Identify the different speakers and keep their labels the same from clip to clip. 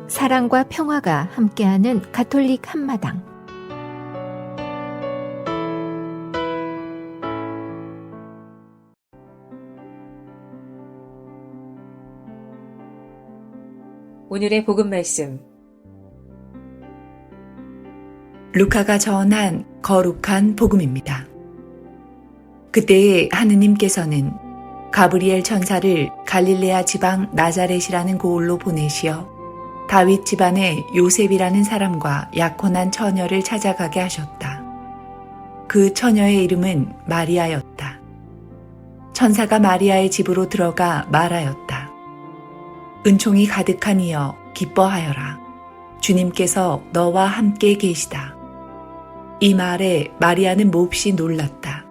Speaker 1: 사랑과 평화가 함께하는 가톨릭 한마당.
Speaker 2: 오늘의 복음 말씀.
Speaker 3: 루카가 전한 거룩한 복음입니다. 그때에 하느님께서는 가브리엘 천사를 갈릴레아 지방 나자렛이라는 고을로 보내시어 다윗 집안의 요셉이라는 사람과 약혼한 처녀를 찾아가게 하셨다. 그 처녀의 이름은 마리아였다. 천사가 마리아의 집으로 들어가 말하였다. 은총이 가득한 이여 기뻐하여라. 주님께서 너와 함께 계시다. 이 말에 마리아는 몹시 놀랐다.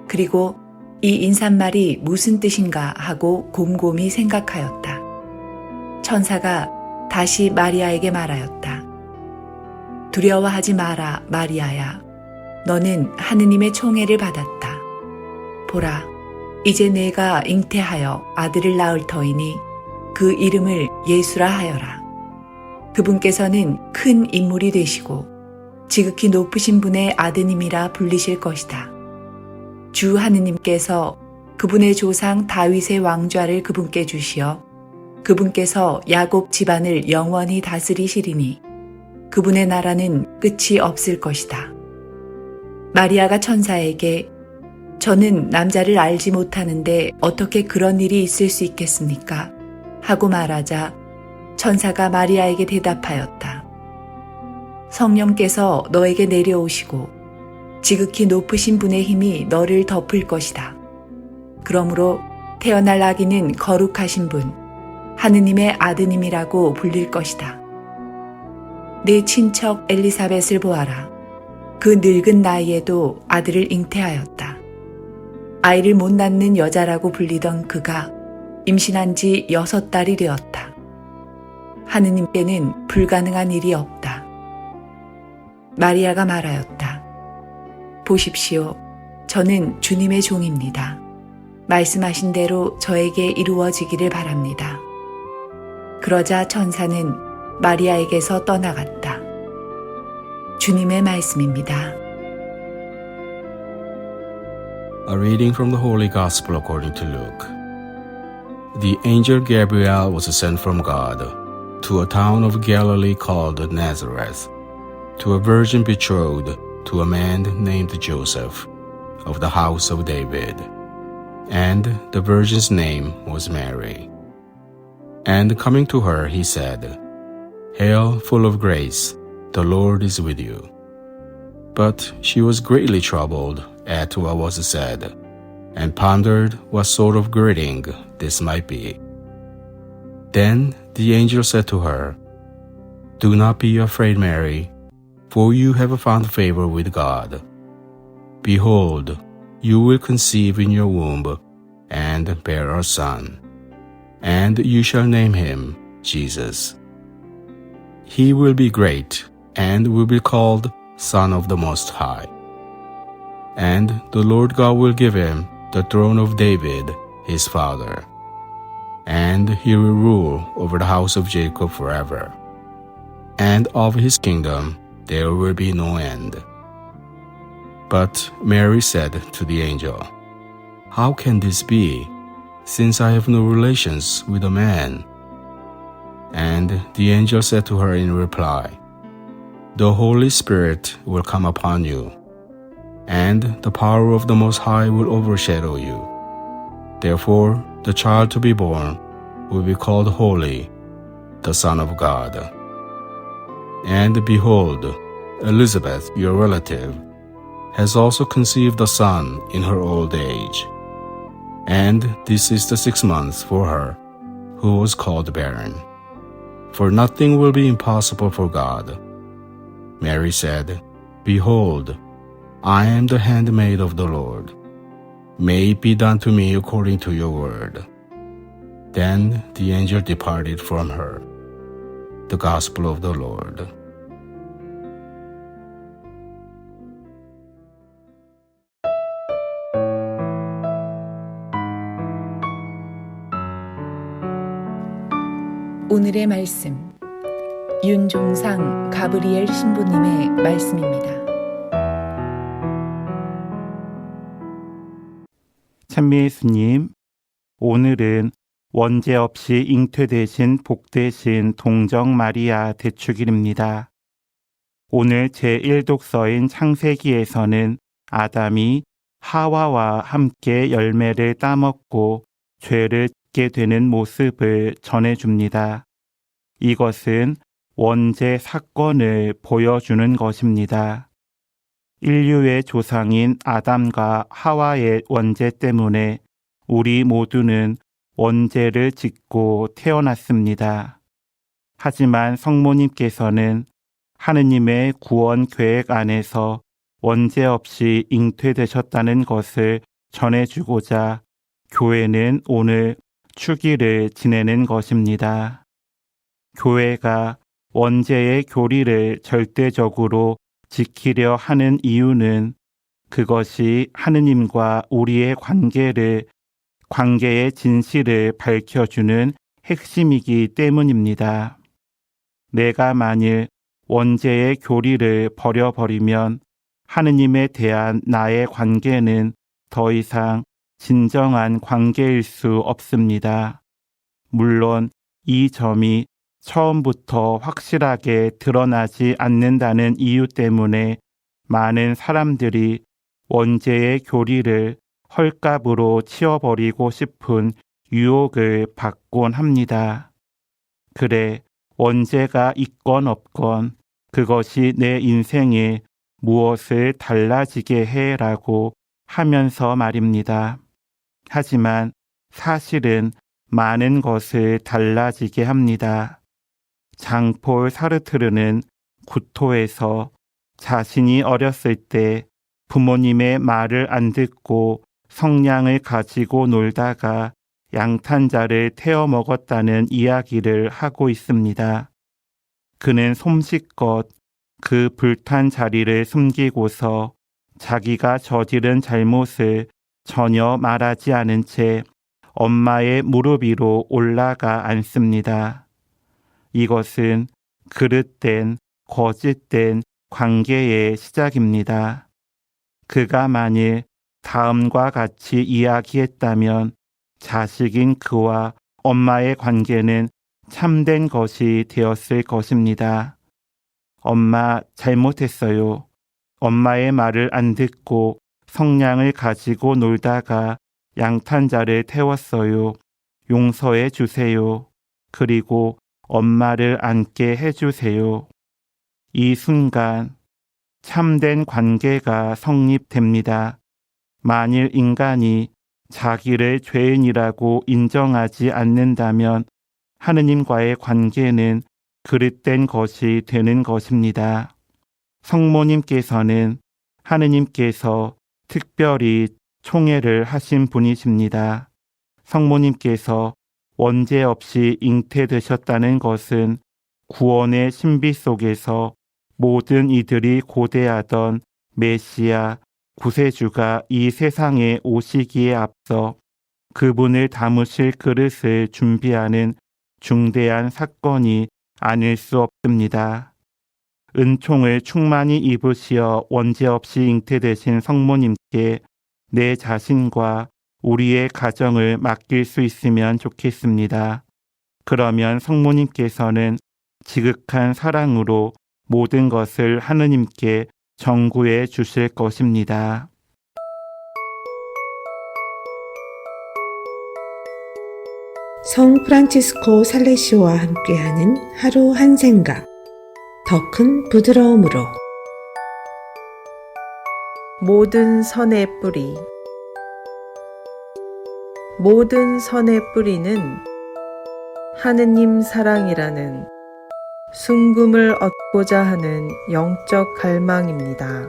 Speaker 3: 그리고 이 인사말이 무슨 뜻인가 하고 곰곰이 생각하였다. 천사가 다시 마리아에게 말하였다. 두려워하지 마라, 마리아야. 너는 하느님의 총애를 받았다. 보라, 이제 내가 잉태하여 아들을 낳을 터이니 그 이름을 예수라 하여라. 그분께서는 큰 인물이 되시고 지극히 높으신 분의 아드님이라 불리실 것이다. 주 하느님께서 그분의 조상 다윗의 왕좌를 그분께 주시어 그분께서 야곱 집안을 영원히 다스리시리니 그분의 나라는 끝이 없을 것이다. 마리아가 천사에게 저는 남자를 알지 못하는데 어떻게 그런 일이 있을 수 있겠습니까? 하고 말하자 천사가 마리아에게 대답하였다. 성령께서 너에게 내려오시고 지극히 높으신 분의 힘이 너를 덮을 것이다. 그러므로 태어날 아기는 거룩하신 분, 하느님의 아드님이라고 불릴 것이다. 내 친척 엘리사벳을 보아라. 그 늙은 나이에도 아들을 잉태하였다. 아이를 못 낳는 여자라고 불리던 그가 임신한 지 6달이 되었다. 하느님께는 불가능한 일이 없다. 마리아가 말하였다. 보십시오. 저는 주님의 종입니다. 말씀하신 대로 저에게 이루어지기를 바랍니다. 그러자 천사는 마리아에게서 떠나갔다. 주님의 말씀입니다.
Speaker 4: A reading from the Holy Gospel according to Luke. The angel Gabriel was sent from God to a town of Galilee called Nazareth, to a virgin betrothed to a man named Joseph, of the house of David. And the virgin's name was Mary. And coming to her, he said, Hail, full of grace, the Lord is with you. But she was greatly troubled at what was said, and pondered what sort of greeting this might be. Then the angel said to her, Do not be afraid, Mary, for you have found favor with God. Behold, you will conceive in your womb and bear a son, and you shall name him Jesus. He will be great and will be called Son of the Most High. And the Lord God will give him the throne of David, his father, and he will rule over the house of Jacob forever. And of his kingdom there will be no end. But Mary said to the angel, How can this be, since I have no relations with a man? And the angel said to her in reply, The Holy Spirit will come upon you, and the power of the Most High will overshadow you. Therefore, the child to be born will be called Holy, the Son of God. And behold, Elizabeth, your relative, has also conceived a son in her old age. And this is the 6th month for her, who was called barren. For nothing will be impossible for God. Mary said, Behold, I am the handmaid of the Lord. May it be done to me according to your word. Then the angel departed from her. The Gospel of the Lord.
Speaker 3: 오늘의 말씀 윤종상 가브리엘 신부님의 말씀입니다.
Speaker 5: 찬미 예수님, 오늘은 원죄 없이 잉태되신 복되신 동정 마리아 대축일입니다. 오늘 제1독서인 창세기에서는 아담이 하와와 함께 열매를 따먹고 죄를 짓게 되는 모습을 전해줍니다. 이것은 원죄 사건을 보여주는 것입니다. 인류의 조상인 아담과 하와의 원죄 때문에 우리 모두는 원죄를 짓고 태어났습니다. 하지만 성모님께서는 하느님의 구원 계획 안에서 원죄 없이 잉태되셨다는 것을 전해주고자 교회는 오늘 축일을 지내는 것입니다. 교회가 원죄의 교리를 절대적으로 지키려 하는 이유는 그것이 하느님과 우리의 관계의 진실을 밝혀주는 핵심이기 때문입니다. 내가 만일 원죄의 교리를 버려버리면 하느님에 대한 나의 관계는 더 이상 진정한 관계일 수 없습니다. 물론 이 점이 처음부터 확실하게 드러나지 않는다는 이유 때문에 많은 사람들이 원죄의 교리를 헐값으로 치워버리고 싶은 유혹을 받곤 합니다. 그래, 원죄가 있건 없건 그것이 내 인생에 무엇을 달라지게 해라고 하면서 말입니다. 하지만 사실은 많은 것을 달라지게 합니다. 장폴 사르트르는 구토에서 자신이 어렸을 때 부모님의 말을 안 듣고 성냥을 가지고 놀다가 양탄자를 태워 먹었다는 이야기를 하고 있습니다. 그는 솜씨껏 그 불탄 자리를 숨기고서 자기가 저지른 잘못을 전혀 말하지 않은 채 엄마의 무릎 위로 올라가 앉습니다. 이것은 그릇된, 거짓된 관계의 시작입니다. 그가 만일 다음과 같이 이야기했다면 자식인 그와 엄마의 관계는 참된 것이 되었을 것입니다. 엄마, 잘못했어요. 엄마의 말을 안 듣고 성냥을 가지고 놀다가 양탄자를 태웠어요. 용서해 주세요. 그리고 엄마를 안게 해주세요. 이 순간 참된 관계가 성립됩니다. 만일 인간이 자기를 죄인이라고 인정하지 않는다면 하느님과의 관계는 그릇된 것이 되는 것입니다. 성모님께서는 하느님께서 특별히 총애를 하신 분이십니다. 성모님께서 원죄 없이 잉태되셨다는 것은 구원의 신비 속에서 모든 이들이 고대하던 메시아, 구세주가 이 세상에 오시기에 앞서 그분을 담으실 그릇을 준비하는 중대한 사건이 아닐 수 없습니다. 은총을 충만히 입으시어 원죄 없이 잉태되신 성모님께 내 자신과 우리의 가정을 맡길 수 있으면 좋겠습니다. 그러면 성모님께서는 지극한 사랑으로 모든 것을 하느님께 전구해 주실 것입니다.
Speaker 6: 성 프란치스코 살레시오와 함께하는 하루 한 생각, 더 큰 부드러움으로.
Speaker 7: 모든 선의 뿌리. 모든 선의 뿌리는 하느님 사랑이라는 순금을 얻고자 하는 영적 갈망입니다.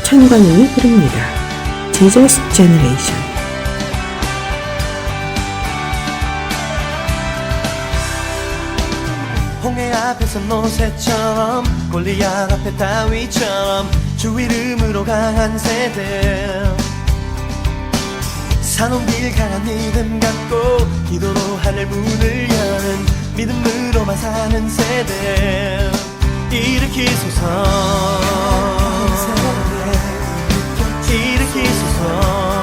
Speaker 6: 천광이 부릅니다. Jesus Generation.
Speaker 8: 홍해 앞에서 노새처럼 골리앗 앞에 다윗처럼 주 이름으로 강한 세대 산온길 강한 믿음 갖고 기도로 하늘 문을 여는 믿음으로만 사는 세대 일으키소서 일으키소서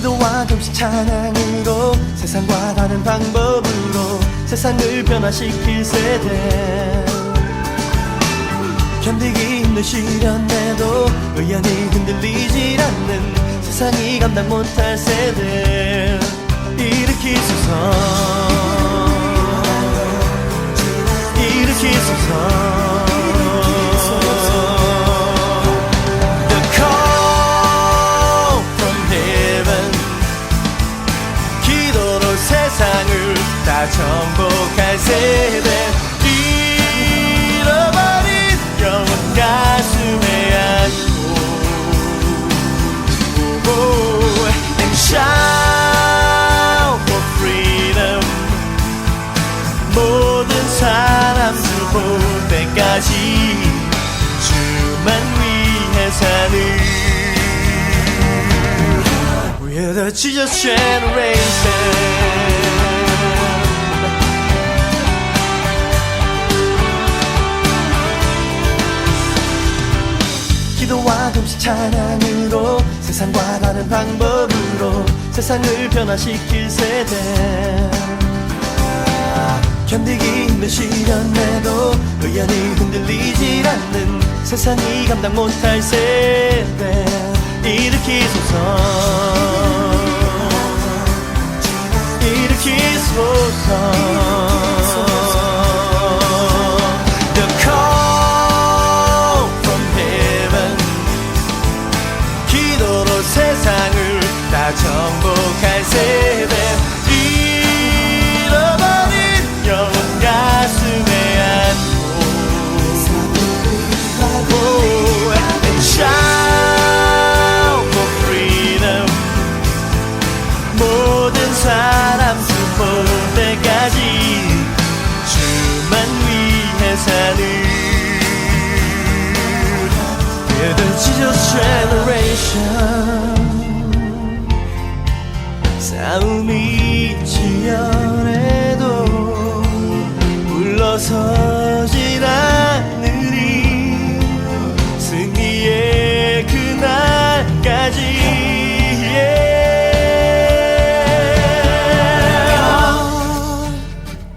Speaker 8: 기도와 금식 찬양으로 세상과 다른 방법으로 세상을 변화시킬 세대 견디기 힘든 시련에도 의연히 흔들리지 않는 세상이 감당 못할 세대 일으키소서 일으키소서 세상을 다 정복할 세대 잃어버린 영혼 가슴에 안고 And shout for freedom 모든 사람들 볼 때까지 주만 위해 사는 We're the Jesus generation 기도와 금식 찬양으로 세상과 다른 방법으로 세상을 변화시킬 세대 견디기 힘든 시련에도 의연히 흔들리지 않는 세상이 감당 못할 세대 일으키소서 일으키소서 The call from heaven 기도로 세상을 다 정복할 세대 잃어버린 영혼 가슴에 안고 And shout for freedom 모든 사람들 볼 때까지 주만 위해 사는 We're the Jesus generation 싸움이 치열해도 물러서진 않으리 승리의 그날까지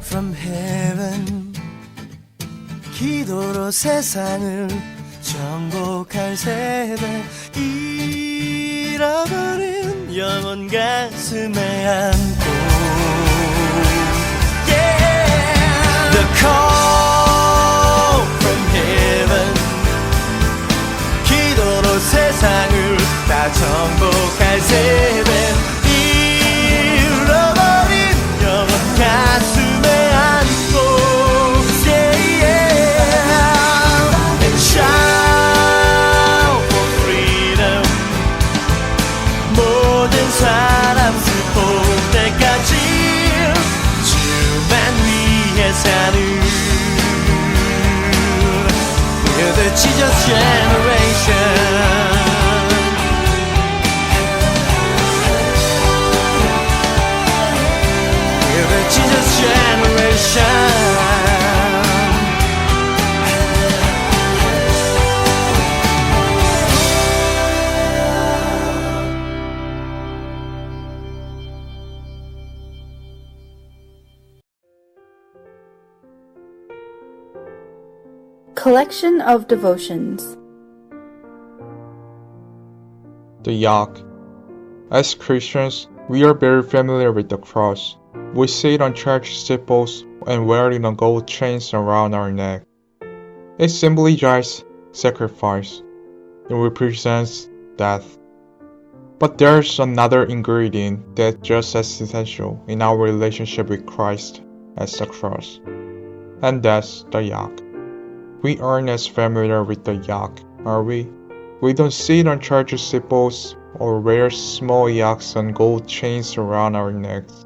Speaker 8: From heaven 기도로 세상을 정복할 세대 잃어버린 영혼 가슴에 안고 The call from heaven 기도로 세상을 다 정복할 세대 잃어버린 영혼 가슴에 안고 And shout for freedom 모든 사람들 볼 때까지 주만 위해 사는 We're the Jesus generation Jesus generation
Speaker 9: Collection of Devotions.
Speaker 10: The yoke. As Christians, we are very familiar with the cross. We see it on church steeples and wear it on gold chains around our neck. It symbolizes sacrifice. It represents death. But there's another ingredient that's just as essential in our relationship with Christ as the cross, and that's the yoke. We aren't as familiar with the yak, are we? We don't sit on church steeples or wear small yaks and gold chains around our necks.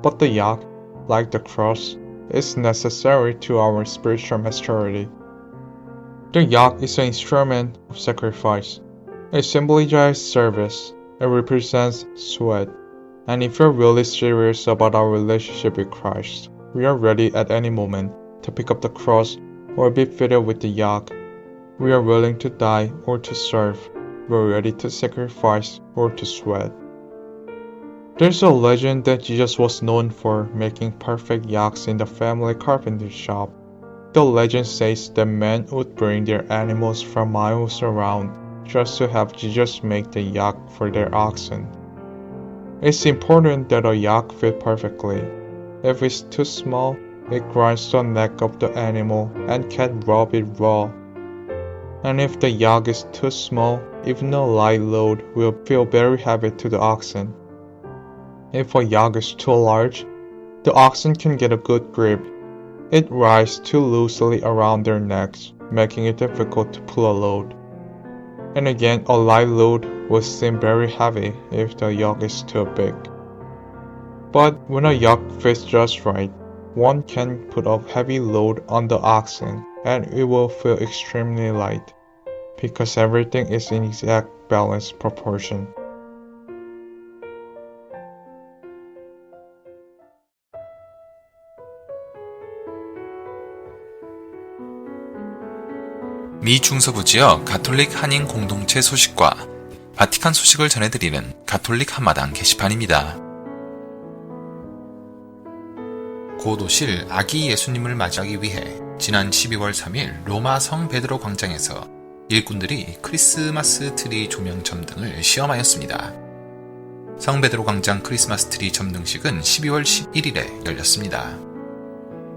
Speaker 10: But the yak, like the cross, is necessary to our spiritual maturity. The yak is an instrument of sacrifice. It symbolizes service. It represents sweat. And if we're really serious about our relationship with Christ, we are ready at any moment to pick up the cross or be fitted with the yak. We are willing to die or to serve. We're ready to sacrifice or to sweat. There's a legend that Jesus was known for making perfect yaks in the family carpenter shop. The legend says that men would bring their animals from miles around just to have Jesus make the yak for their oxen. It's important that a yak fit perfectly. If it's too small, it grinds the neck of the animal and can't rub it raw. And if the yak is too small, even a light load will feel very heavy to the oxen. If a yak is too large, the oxen can get a good grip. It rides too loosely around their necks, making it difficult to pull a load. And again, a light load will seem very heavy if the yak is too big. But when a yak fits just right, one can put a heavy load on the oxen and it will feel extremely light, because everything is in exact balanced proportion.
Speaker 9: 미 중서부 지역 가톨릭 한인 공동체 소식과 바티칸 소식을 전해드리는 가톨릭 한마당 게시판입니다. 고도실 아기 예수님을 맞이하기 위해 지난 12월 3일 로마 성 베드로 광장에서 일꾼들이 크리스마스 트리 조명 점등을 시험하였습니다. 성 베드로 광장 크리스마스 트리 점등식은 12월 11일에 열렸습니다.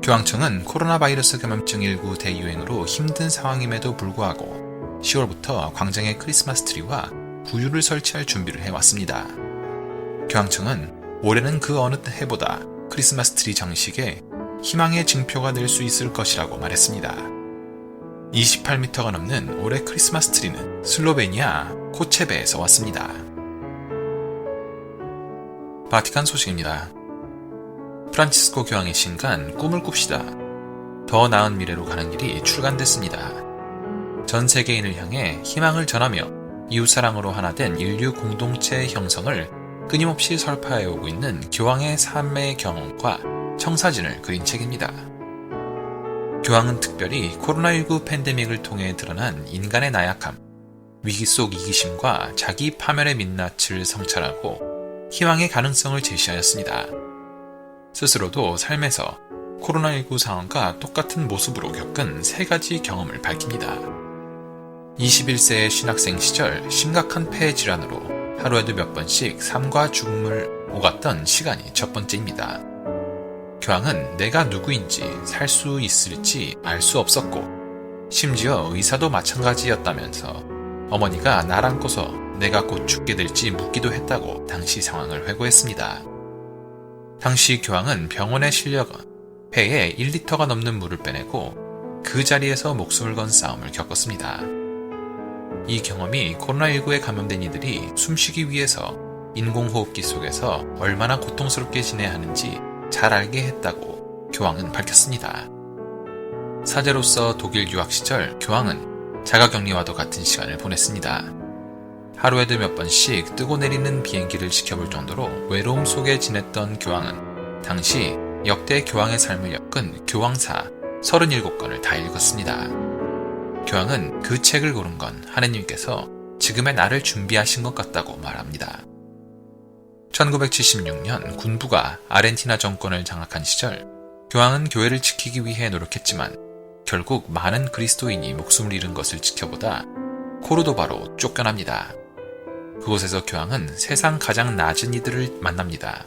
Speaker 9: 교황청은 코로나 바이러스 감염증 19 대유행으로 힘든 상황임에도 불구하고 10월부터 광장에 크리스마스 트리와 구유를 설치할 준비를 해왔습니다. 교황청은 올해는 그 어느 해보다 크리스마스 트리 장식에 희망의 징표가 될 수 있을 것이라고 말했습니다. 28m가 넘는 올해 크리스마스 트리는 슬로베니아 코체베에서 왔습니다. 바티칸 소식입니다. 프란치스코 교황의 신간 꿈을 꿉시다. 더 나은 미래로 가는 길이 출간됐습니다. 전 세계인을 향해 희망을 전하며 이웃사랑으로 하나 된 인류 공동체 형성을 끊임없이 설파해오고 있는 교황의 삶의 경험과 청사진을 그린 책입니다. 교황은 특별히 코로나19 팬데믹을 통해 드러난 인간의 나약함, 위기 속 이기심과 자기 파멸의 민낯을 성찰하고 희망의 가능성을 제시하였습니다. 스스로도 삶에서 코로나19 상황과 똑같은 모습으로 겪은 3가지 경험을 밝힙니다. 21세의 신학생 시절 심각한 폐 질환으로 하루에도 몇 번씩 삶과 죽음을 오갔던 시간이 첫 번째입니다. 교황은 내가 누구인지 살 수 있을지 알 수 없었고 심지어 의사도 마찬가지였다면서 어머니가 날 안고서 내가 곧 죽게 될지 묻기도 했다고 당시 상황을 회고했습니다. 당시 교황은 병원에 실려 폐에 1리터가 넘는 물을 빼내고 그 자리에서 목숨을 건 싸움을 겪었습니다. 이 경험이 코로나19에 감염된 이들이 숨쉬기 위해서 인공호흡기 속에서 얼마나 고통스럽게 지내야 하는지 잘 알게 했다고 교황은 밝혔습니다. 사제로서 독일 유학 시절 교황은 자가격리와도 같은 시간을 보냈습니다. 하루에도 몇 번씩 뜨고 내리는 비행기를 지켜볼 정도로 외로움 속에 지냈던 교황은 당시 역대 교황의 삶을 엮은 교황사 37권을 다 읽었습니다. 교황은 그 책을 고른 건 하느님께서 지금의 나를 준비하신 것 같다고 말합니다. 1976년 군부가 아르헨티나 정권을 장악한 시절 교황은 교회를 지키기 위해 노력했지만 결국 많은 그리스도인이 목숨을 잃은 것을 지켜보다 코르도바로 쫓겨납니다. 그곳에서 교황은 세상 가장 낮은 이들을 만납니다.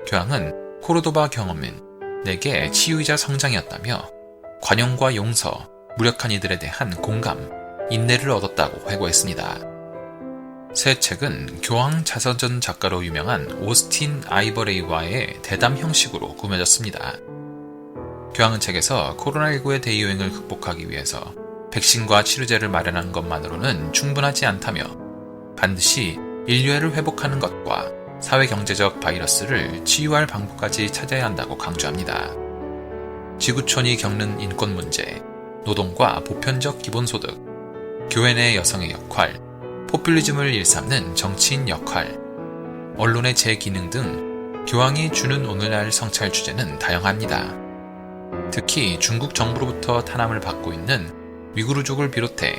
Speaker 9: 교황은 코르도바 경험은 내게 치유이자 성장이었다며 관용과 용서, 무력한 이들에 대한 공감, 인내를 얻었다고 회고했습니다. 새 책은 교황 자서전 작가로 유명한 오스틴 아이버레이와의 대담 형식으로 꾸며졌습니다. 교황은 책에서 코로나19의 대유행을 극복하기 위해서 백신과 치료제를 마련하는 것만으로는 충분하지 않다며 반드시 인류애를 회복하는 것과 사회경제적 바이러스를 치유할 방법까지 찾아야 한다고 강조합니다. 지구촌이 겪는 인권 문제, 노동과 보편적 기본소득, 교회 내 여성의 역할, 포퓰리즘을 일삼는 정치인 역할, 언론의 재기능 등 교황이 주는 오늘날 성찰 주제는 다양합니다. 특히 중국 정부로부터 탄압을 받고 있는 위구르족을 비롯해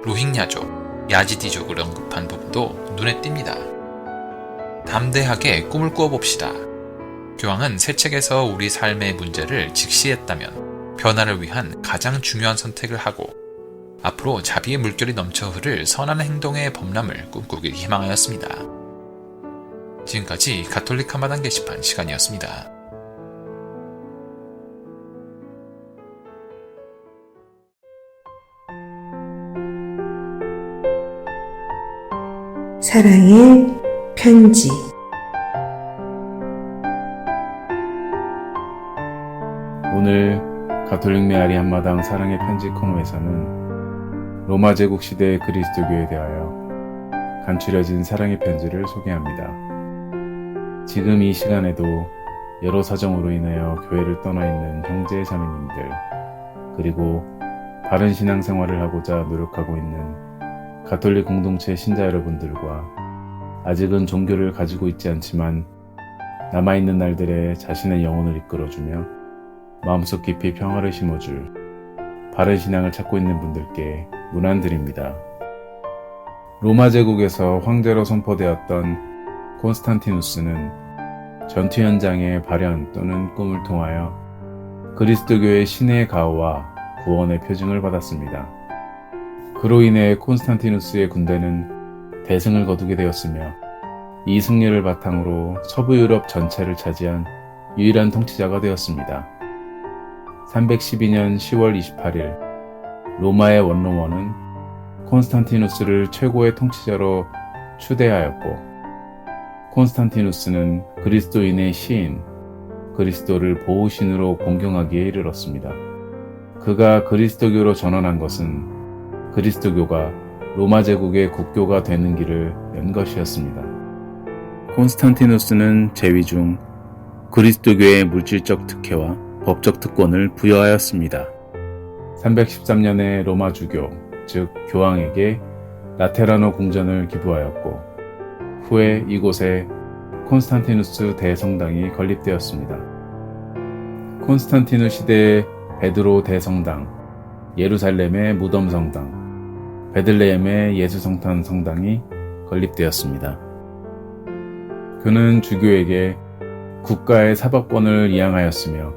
Speaker 9: 로힝야족, 야지디족을 언급한 부분도 눈에 띕니다. 담대하게 꿈을 꾸어봅시다. 교황은 새 책에서 우리 삶의 문제를 직시했다면 변화를 위한 가장 중요한 선택을 하고 앞으로 자비의 물결이 넘쳐 흐를 선한 행동의 범람을 꿈꾸길 희망하였습니다. 지금까지 가톨릭 한마당 게시판 시간이었습니다.
Speaker 6: 사랑의 편지.
Speaker 11: 오늘 가톨릭 메아리 한마당 사랑의 편지 코너에서는 로마 제국 시대의 그리스도교에 대하여 간추려진 사랑의 편지를 소개합니다. 지금 이 시간에도 여러 사정으로 인하여 교회를 떠나 있는 형제 자매님들, 그리고 바른 신앙생활을 하고자 노력하고 있는 가톨릭 공동체 신자 여러분들과 아직은 종교를 가지고 있지 않지만 남아있는 날들에 자신의 영혼을 이끌어주며 마음속 깊이 평화를 심어줄 바른 신앙을 찾고 있는 분들께 문안드립니다. 로마 제국에서 황제로 선포되었던 콘스탄티누스는 전투 현장의 발현 또는 꿈을 통하여 그리스도교의 신의 가호와 구원의 표징을 받았습니다. 그로 인해 콘스탄티누스의 군대는 대승을 거두게 되었으며 이 승리를 바탕으로 서부 유럽 전체를 차지한 유일한 통치자가 되었습니다. 312년 10월 28일 로마의 원로원은 콘스탄티누스를 최고의 통치자로 추대하였고 콘스탄티누스는 그리스도인의 시인, 그리스도를 보호신으로 공경하기에 이르렀습니다. 그가 그리스도교로 전환한 것은 그리스도교가 로마 제국의 국교가 되는 길을 연 것이었습니다. 콘스탄티누스는 제위 중 그리스도교의 물질적 특혜와 법적 특권을 부여하였습니다. 313년에 로마 주교, 즉 교황에게 라테라노 궁전을 기부하였고 후에 이곳에 콘스탄티누스 대성당이 건립되었습니다. 콘스탄티누 시대의 베드로 대성당, 예루살렘의 무덤성당, 베들레헴의 예수성탄 성당이 건립되었습니다. 그는 주교에게 국가의 사법권을 이양하였으며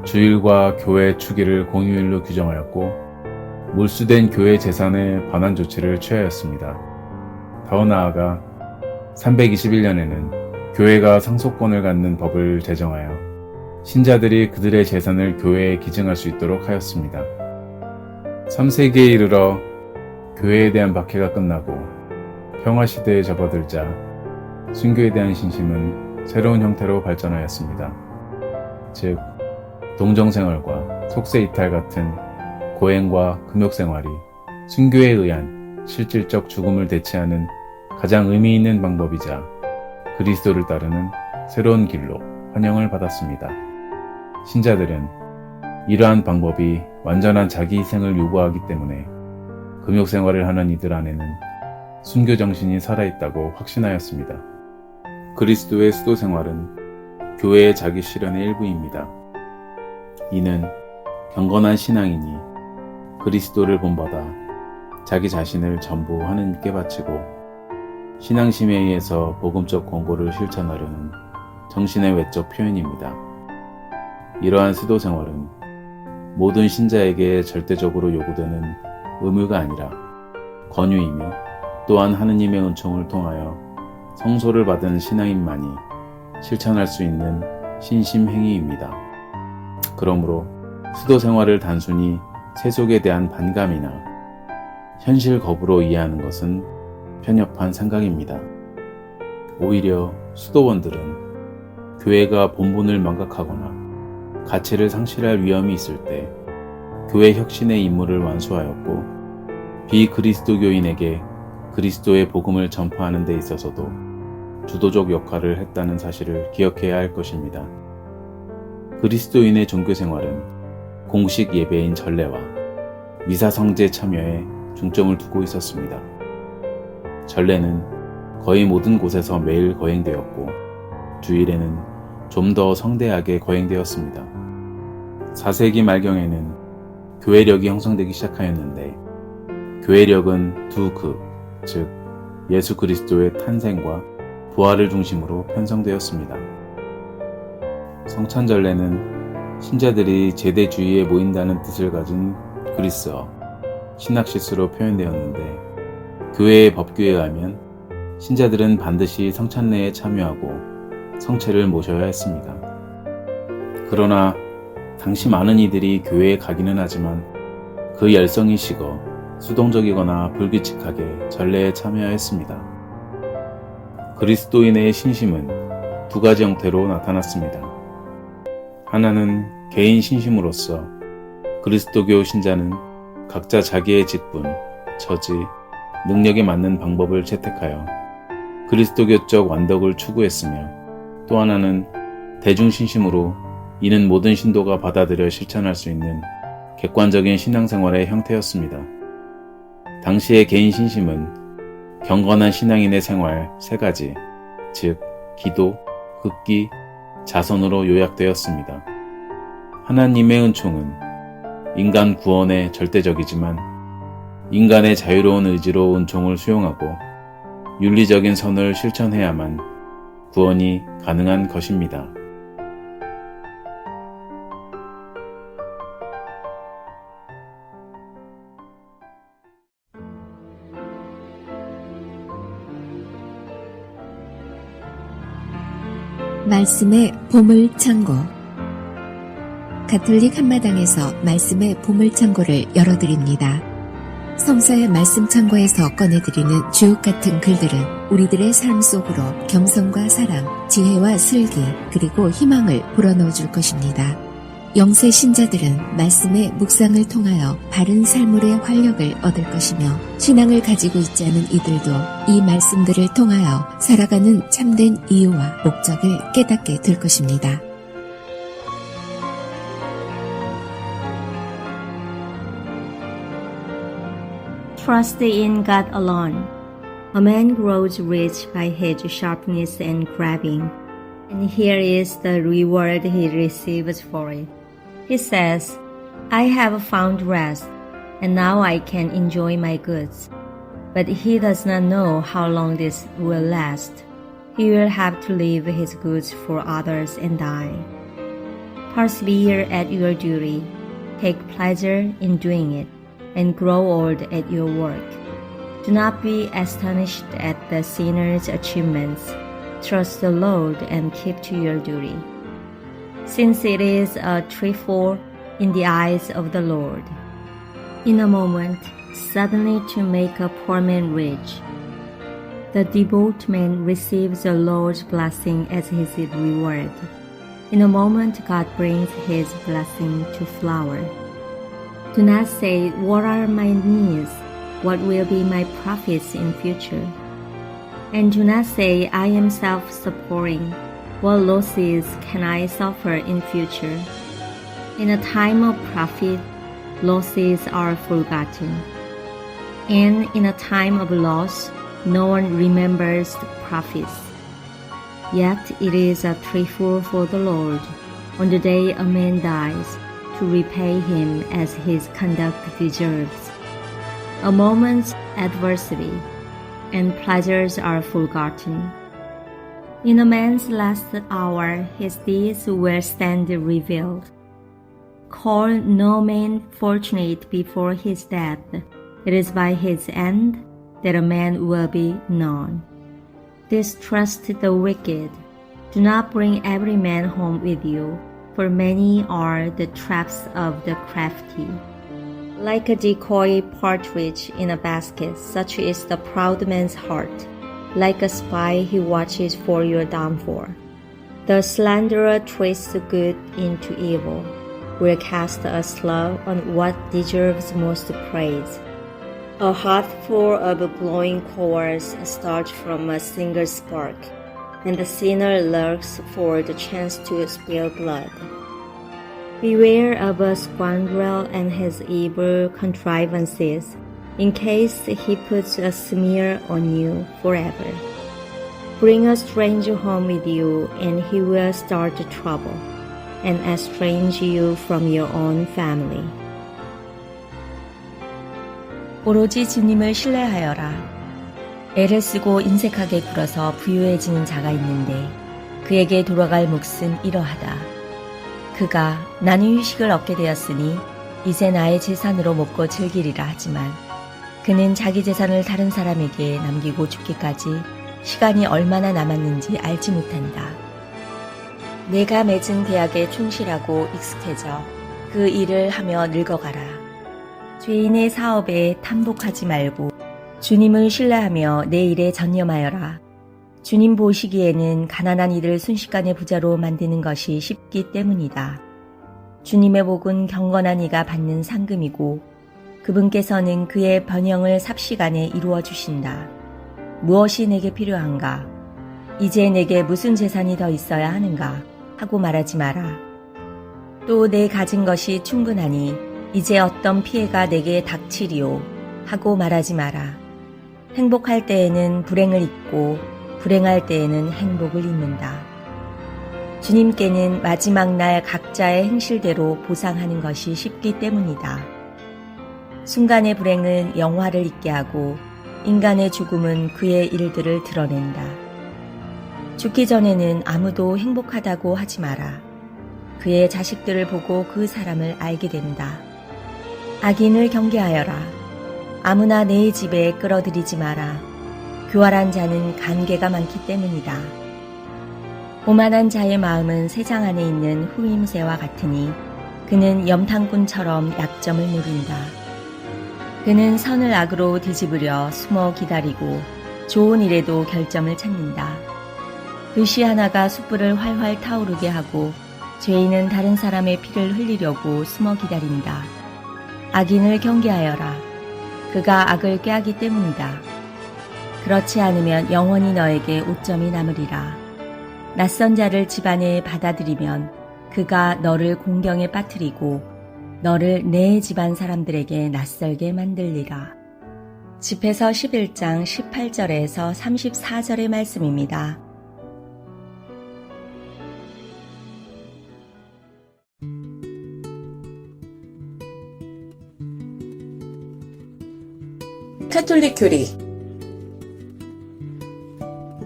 Speaker 11: 주일과 교회 추기를 공휴일로 규정하였고 몰수된 교회 재산에 반환 조치를 취하였습니다. 더 나아가 321년에는 교회가 상속권을 갖는 법을 제정하여 신자들이 그들의 재산을 교회에 기증할 수 있도록 하였습니다. 3세기에 이르러 교회에 대한 박해가 끝나고 평화시대에 접어들자 순교에 대한 신심은 새로운 형태로 발전하였습니다. 즉, 동정생활과 속세이탈 같은 고행과 금욕생활이 순교에 의한 실질적 죽음을 대체하는 가장 의미 있는 방법이자 그리스도를 따르는 새로운 길로 환영을 받았습니다. 신자들은 이러한 방법이 완전한 자기 희생을 요구하기 때문에 금욕생활을 하는 이들 안에는 순교 정신이 살아있다고 확신하였습니다. 그리스도의 수도생활은 교회의 자기 실현의 일부입니다. 이는 경건한 신앙인이 그리스도를 본받아 자기 자신을 전부 하느님께 바치고 신앙심에 의해서 복음적 권고를 실천하려는 정신의 외적 표현입니다. 이러한 수도생활은 모든 신자에게 절대적으로 요구되는 의무가 아니라 권유이며 또한 하느님의 은총을 통하여 성소를 받은 신앙인만이 실천할 수 있는 신심행위입니다. 그러므로 수도생활을 단순히 세속에 대한 반감이나 현실 거부로 이해하는 것은 편협한 생각입니다. 오히려 수도원들은 교회가 본분을 망각하거나 가치를 상실할 위험이 있을 때 교회 혁신의 임무를 완수하였고 비그리스도교인에게 그리스도의 복음을 전파하는 데 있어서도 주도적 역할을 했다는 사실을 기억해야 할 것입니다. 그리스도인의 종교 생활은 공식 예배인 전례와 미사 성제 참여에 중점을 두고 있었습니다. 전례는 거의 모든 곳에서 매일 거행되었고 주일에는 좀 더 성대하게 거행되었습니다. 4세기 말경에는 교회력이 형성되기 시작하였는데 교회력은 두 극, 즉 예수 그리스도의 탄생과 부활을 중심으로 편성되었습니다. 성찬전례는 신자들이 제대 주위에 모인다는 뜻을 가진 그리스어, 신학시스로 표현되었는데 교회의 법규에 의하면 신자들은 반드시 성찬례에 참여하고 성체를 모셔야 했습니다. 그러나 당시 많은 이들이 교회에 가기는 하지만 그 열성이 식어 수동적이거나 불규칙하게 전례에 참여하였습니다. 그리스도인의 신심은 두 가지 형태로 나타났습니다. 하나는 개인 신심으로서 그리스도교 신자는 각자 자기의 직분, 처지, 능력에 맞는 방법을 채택하여 그리스도교적 완덕을 추구했으며 또 하나는 대중신심으로 이는 모든 신도가 받아들여 실천할 수 있는 객관적인 신앙생활의 형태였습니다. 당시의 개인 신심은 경건한 신앙인의 생활 3가지, 즉 기도, 극기, 자선으로 요약되었습니다. 하나님의 은총은 인간 구원에 절대적이지만 인간의 자유로운 의지로 은총을 수용하고 윤리적인 선을 실천해야만 구원이 가능한 것입니다.
Speaker 1: 말씀의 보물창고. 가톨릭 한마당에서 말씀의 보물창고를 열어드립니다. 성서의 말씀창고에서 꺼내드리는 주옥같은 글들은 우리들의 삶 속으로 겸손과 사랑, 지혜와 슬기, 그리고 희망을 불어넣어 줄 것입니다. 영세 신자들은 말씀의 묵상을 통하여 바른 삶의 활력을 얻을 것이며 신앙을 가지고 있지 않은 이들도 이 말씀들을 통하여 살아가는 참된 이유와 목적을 깨닫게 될 것입니다.
Speaker 12: Trust in God alone. A man grows rich by his sharpness and grabbing, and here is the reward he receives for it. He says, I have found rest, and now I can enjoy my goods. But he does not know how long this will last. He will have to leave his goods for others and die. Persevere at your duty. Take pleasure in doing it, and grow old at your work. Do not be astonished at the sinner's achievements. Trust the Lord and keep to your duty. Since it is a trifle in the eyes of the Lord. In a moment, suddenly to make a poor man rich. The devout man receives the Lord's blessing as his reward. In a moment, God brings his blessing to flower. Do not say, what are my needs? What will be my profits in future? And do not say, I am self-supporting. What losses can I suffer in future? In a time of profit, losses are forgotten. And in a time of loss, no one remembers the profits. Yet it is a trifle for the Lord, on the day a man dies, to repay him as his conduct deserves. A moment's adversity, and pleasures are forgotten. In a man's last hour, his deeds will stand revealed. Call no man fortunate before his death. It is by his end that a man will be known. Distrust the wicked. Do not bring every man home with you, for many are the traps of the crafty. Like a decoy partridge in a basket, such is the proud man's heart. Like a spy, he watches for your downfall. The slanderer twists good into evil, will cast a slur on what deserves most praise. A heart full of glowing coals starts from a single spark, and the sinner lurks for the chance to spill blood. Beware of a scoundrel and his evil contrivances, in case he puts a smear on you forever. Bring a stranger home with you, and he will start trouble, and estrange you from your own family.
Speaker 13: 오로지 주님을 신뢰하여라. 애를 쓰고 인색하게 굴어서 부유해지는 자가 있는데 그에게 돌아갈 몫은 이러하다. 그가 나는 휴식을 얻게 되었으니 이제 나의 재산으로 먹고 즐기리라 하지만 그는 자기 재산을 다른 사람에게 남기고 죽기까지 시간이 얼마나 남았는지 알지 못한다. 내가 맺은 계약에 충실하고 익숙해져 그 일을 하며 늙어가라. 죄인의 사업에 탐복하지 말고 주님을 신뢰하며 내 일에 전념하여라. 주님 보시기에는 가난한 이들 순식간에 부자로 만드는 것이 쉽기 때문이다. 주님의 복은 경건한 이가 받는 상금이고 그분께서는 그의 번영을 삽시간에 이루어 주신다. 무엇이 내게 필요한가? 이제 내게 무슨 재산이 더 있어야 하는가? 하고 말하지 마라. 또 내 가진 것이 충분하니 이제 어떤 피해가 내게 닥치리오? 하고 말하지 마라. 행복할 때에는 불행을 잊고 불행할 때에는 행복을 잊는다. 주님께는 마지막 날 각자의 행실대로 보상하는 것이 쉽기 때문이다. 순간의 불행은 영화를 잊게 하고 인간의 죽음은 그의 일들을 드러낸다. 죽기 전에는 아무도 행복하다고 하지 마라. 그의 자식들을 보고 그 사람을 알게 된다. 악인을 경계하여라. 아무나 내 집에 끌어들이지 마라. 교활한 자는 간계가 많기 때문이다. 오만한 자의 마음은 세상 안에 있는 후임새와 같으니 그는 염탕꾼처럼 약점을 노린다. 그는 선을 악으로 뒤집으려 숨어 기다리고 좋은 일에도 결점을 찾는다. 불씨 하나가 숯불을 활활 타오르게 하고 죄인은 다른 사람의 피를 흘리려고 숨어 기다린다. 악인을 경계하여라. 그가 악을 꾀하기 때문이다. 그렇지 않으면 영원히 너에게 오점이 남으리라. 낯선 자를 집안에 받아들이면 그가 너를 공경에 빠뜨리고 너를 내 집안 사람들에게 낯설게 만들리라. 집에서 11장 18절에서 34절의 말씀입니다.
Speaker 2: 카톨릭 교리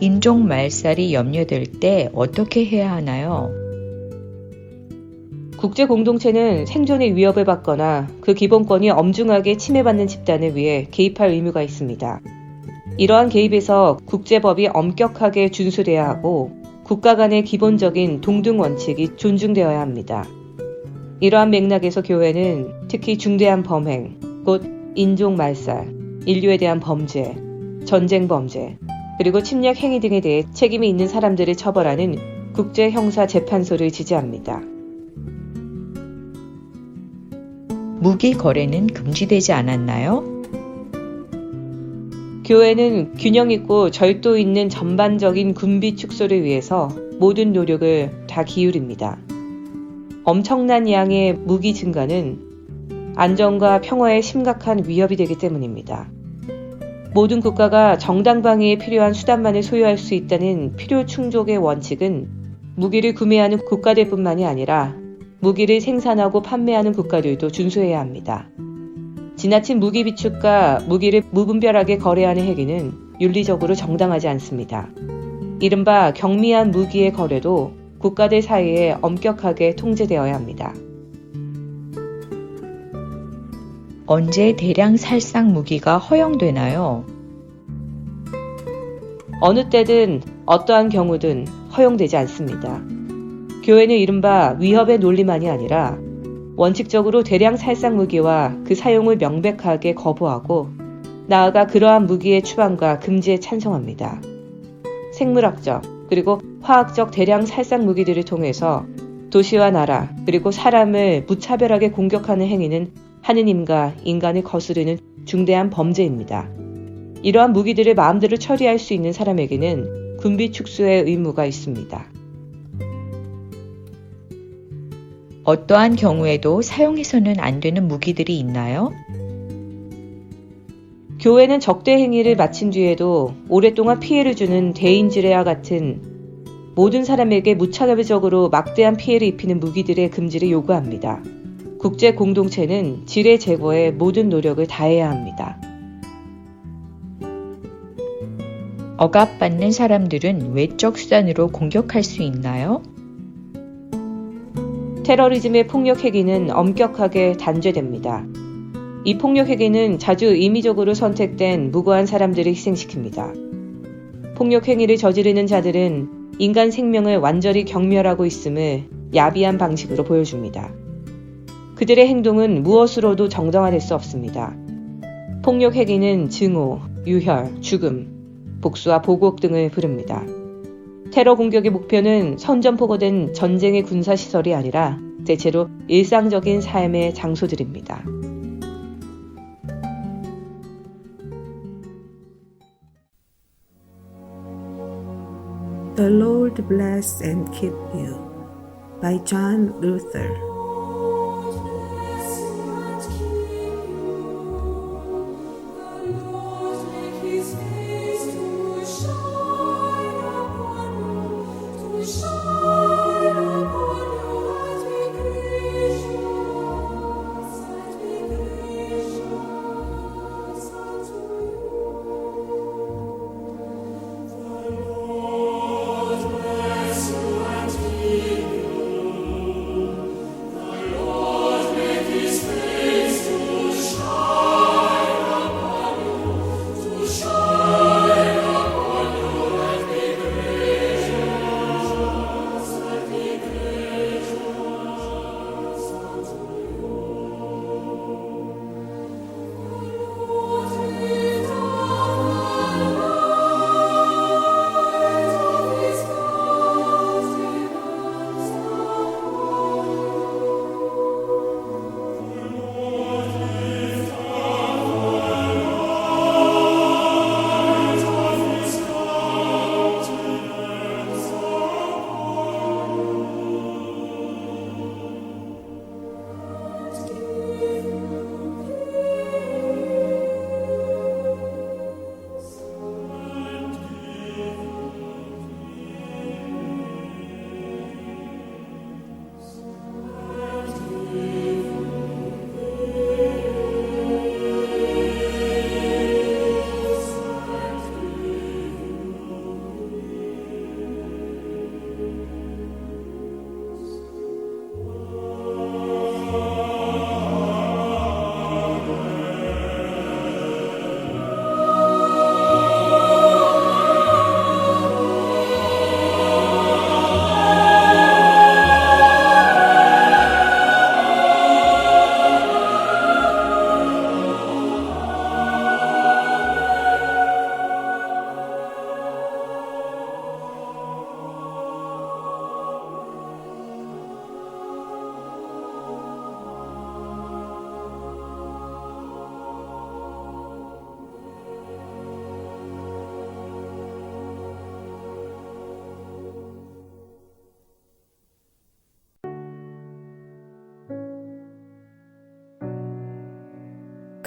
Speaker 14: 인종 말살이 염려될 때 어떻게 해야 하나요?
Speaker 15: 국제 공동체는 생존의 위협을 받거나 그 기본권이 엄중하게 침해받는 집단을 위해 개입할 의무가 있습니다. 이러한 개입에서 국제법이 엄격하게 준수돼야 하고 국가 간의 기본적인 동등 원칙이 존중되어야 합니다. 이러한 맥락에서 교회는 특히 중대한 범행, 곧 인종 말살, 인류에 대한 범죄, 전쟁 범죄, 그리고 침략 행위 등에 대해 책임이 있는 사람들을 처벌하는 국제형사재판소를 지지합니다.
Speaker 14: 무기 거래는 금지되지 않았나요?
Speaker 15: 교회는 균형 있고 절도 있는 전반적인 군비 축소를 위해서 모든 노력을 다 기울입니다. 엄청난 양의 무기 증가는 안전과 평화에 심각한 위협이 되기 때문입니다. 모든 국가가 정당 방위에 필요한 수단만을 소유할 수 있다는 필요 충족의 원칙은 무기를 구매하는 국가들뿐만이 아니라 무기를 생산하고 판매하는 국가들도 준수해야 합니다. 지나친 무기 비축과 무기를 무분별하게 거래하는 행위는 윤리적으로 정당하지 않습니다. 이른바 경미한 무기의 거래도 국가들 사이에 엄격하게 통제되어야 합니다.
Speaker 14: 언제 대량 살상 무기가 허용되나요?
Speaker 15: 어느 때든 어떠한 경우든 허용되지 않습니다. 교회는 이른바 위협의 논리만이 아니라 원칙적으로 대량 살상 무기와 그 사용을 명백하게 거부하고 나아가 그러한 무기의 추방과 금지에 찬성합니다. 생물학적, 그리고 화학적 대량 살상 무기들을 통해서 도시와 나라 그리고 사람을 무차별하게 공격하는 행위는 하느님과 인간을 거스르는 중대한 범죄입니다. 이러한 무기들을 마음대로 처리할 수 있는 사람에게는 군비 축소의 의무가 있습니다.
Speaker 14: 어떠한 경우에도 사용해서는 안 되는 무기들이 있나요?
Speaker 15: 교회는 적대 행위를 마친 뒤에도 오랫동안 피해를 주는 대인지뢰와 같은 모든 사람에게 무차별적으로 막대한 피해를 입히는 무기들의 금지를 요구합니다. 국제 공동체는 지뢰 제거에 모든 노력을 다해야 합니다.
Speaker 14: 억압받는 사람들은 외적 수단으로 공격할 수 있나요?
Speaker 15: 테러리즘의 폭력 행위는 엄격하게 단죄됩니다. 이 폭력 행위는 자주 임의적으로 선택된 무고한 사람들을 희생시킵니다. 폭력 행위를 저지르는 자들은 인간 생명을 완전히 경멸하고 있음을 야비한 방식으로 보여줍니다. 그들의 행동은 무엇으로도 정당화될 수 없습니다. 폭력 행위는 증오, 유혈, 죽음, 복수와 보복 등을 부릅니다. 테러 공격의 목표는 선전포고된 전쟁의 군사시설이 아니라 대체로 일상적인 삶의 장소들입니다.
Speaker 6: The Lord bless and keep you by John Luther.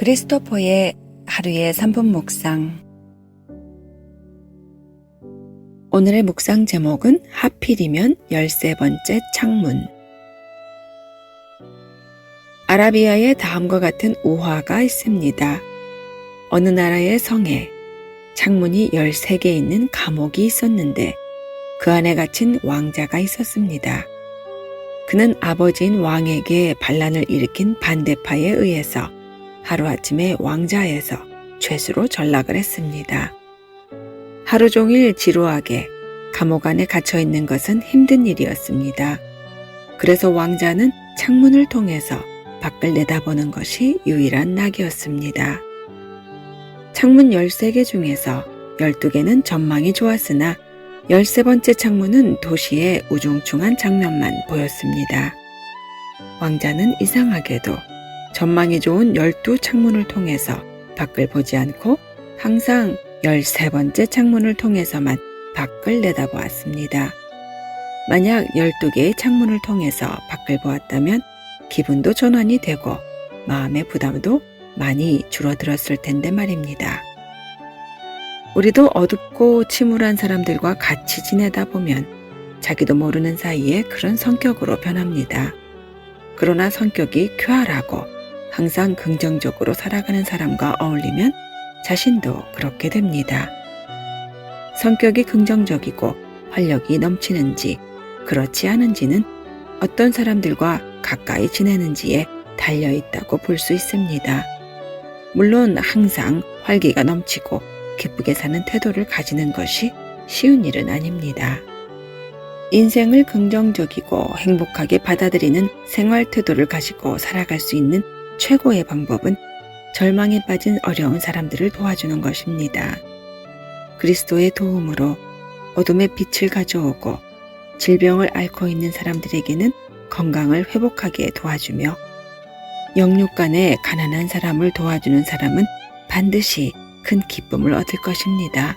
Speaker 16: 크리스토퍼의 하루의 3분 묵상. 오늘의 묵상 제목은 하필이면 13번째 창문. 아라비아에 다음과 같은 우화가 있습니다. 어느 나라의 성에 창문이 13개 있는 감옥이 있었는데 그 안에 갇힌 왕자가 있었습니다. 그는 아버지인 왕에게 반란을 일으킨 반대파에 의해서 하루아침에 왕자에서 죄수로 전락을 했습니다. 하루 종일 지루하게 감옥 안에 갇혀 있는 것은 힘든 일이었습니다. 그래서 왕자는 창문을 통해서 밖을 내다보는 것이 유일한 낙이었습니다. 창문 13개 중에서 12개는 전망이 좋았으나 13번째 창문은 도시의 우중충한 장면만 보였습니다. 왕자는 이상하게도 전망이 좋은 12창문을 통해서 밖을 보지 않고 항상 13번째 창문을 통해서만 밖을 내다보았습니다. 만약 12개의 창문을 통해서 밖을 보았다면 기분도 전환이 되고 마음의 부담도 많이 줄어들었을 텐데 말입니다. 우리도 어둡고 침울한 사람들과 같이 지내다 보면 자기도 모르는 사이에 그런 성격으로 변합니다. 그러나 성격이 쾌활하고 항상 긍정적으로 살아가는 사람과 어울리면 자신도 그렇게 됩니다. 성격이 긍정적이고 활력이 넘치는지 그렇지 않은지는 어떤 사람들과 가까이 지내는지에 달려 있다고 볼 수 있습니다. 물론 항상 활기가 넘치고 기쁘게 사는 태도를 가지는 것이 쉬운 일은 아닙니다. 인생을 긍정적이고 행복하게 받아들이는 생활 태도를 가지고 살아갈 수 있는 최고의 방법은 절망에 빠진 어려운 사람들을 도와주는 것입니다. 그리스도의 도움으로 어둠의 빛을 가져오고 질병을 앓고 있는 사람들에게는 건강을 회복하게 도와주며 영육간에 가난한 사람을 도와주는 사람은 반드시 큰 기쁨을 얻을 것입니다.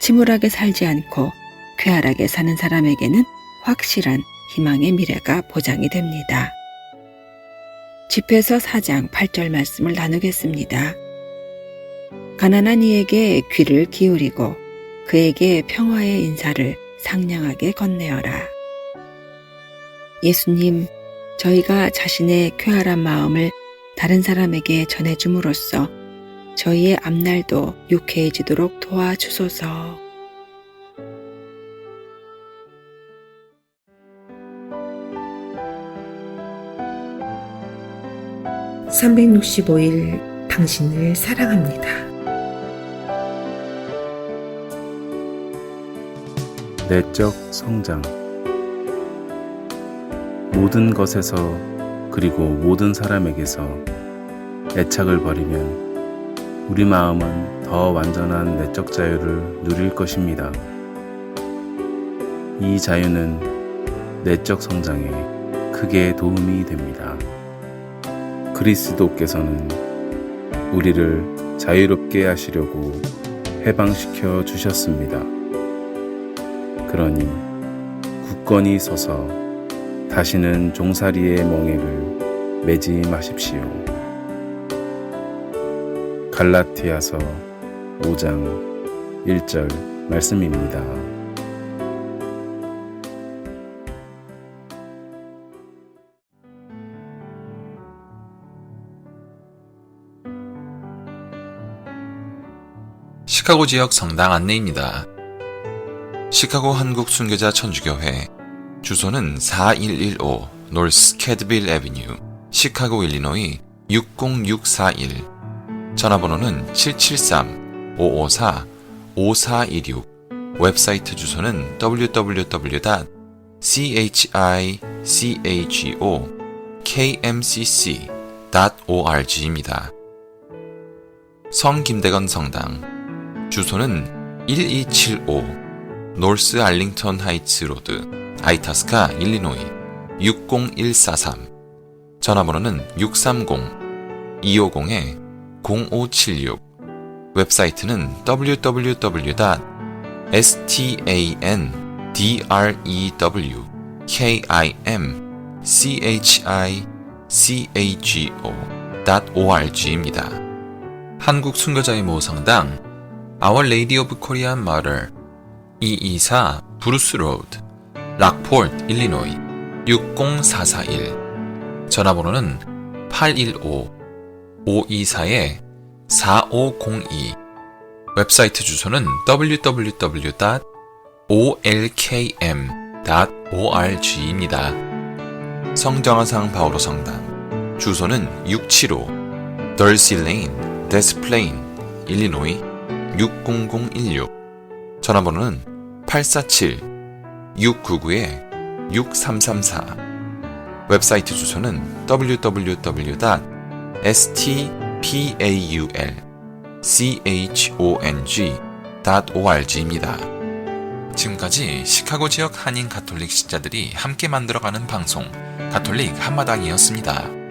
Speaker 16: 침울하게 살지 않고 쾌활하게 사는 사람에게는 확실한 희망의 미래가 보장이 됩니다. 집회서 4장 8절 말씀을 나누겠습니다. 가난한 이에게 귀를 기울이고 그에게 평화의 인사를 상냥하게 건네어라. 예수님, 저희가 자신의 쾌활한 마음을 다른 사람에게 전해줌으로써 저희의 앞날도 유쾌해지도록 도와주소서.
Speaker 6: (365일) 당신을 사랑합니다.
Speaker 11: 내적 성장. 모든 것에서 그리고 모든 사람에게서 애착을 버리면 우리 마음은 더 완전한 내적 자유를 누릴 것입니다. 이 자유는 내적 성장에 크게 도움이 됩니다. 그리스도께서는 우리를 자유롭게 하시려고 해방시켜 주셨습니다. 그러니 굳건히 서서 다시는 종살이의 멍에를 매지 마십시오. 갈라티아서 5장 1절 말씀입니다.
Speaker 9: 시카고 지역 성당 안내입니다. 시카고 한국 순교자 천주교회 주소는 4115 노스 캐드빌 애비뉴 시카고 일리노이 60641 전화번호는 773-554-5426 웹사이트 주소는 www.chichokmcc.org입니다. 성 김대건 성당 주소는 1275 노스 알링턴 하이츠 로드 아이타스카 일리노이 60143 전화번호는 630-250-0576 웹사이트는 www.standardremchicago.org입니다. 한국 순교자의 모성당 Our Lady of Korean Mother 224 브루스 로드 락포트 일리노이 60441 전화번호는 815-524-4502 웹사이트 주소는 www.olkm.org입니다. 성정화상 바오로 성당 주소는 675 덜시 레인 데스플레인 일리노이 60016 전화번호는 847-699-6334 웹사이트 주소는 www.stpaulchong.org입니다. 지금까지 시카고 지역 한인 가톨릭 신자들이 함께 만들어가는 방송 가톨릭 한마당이었습니다.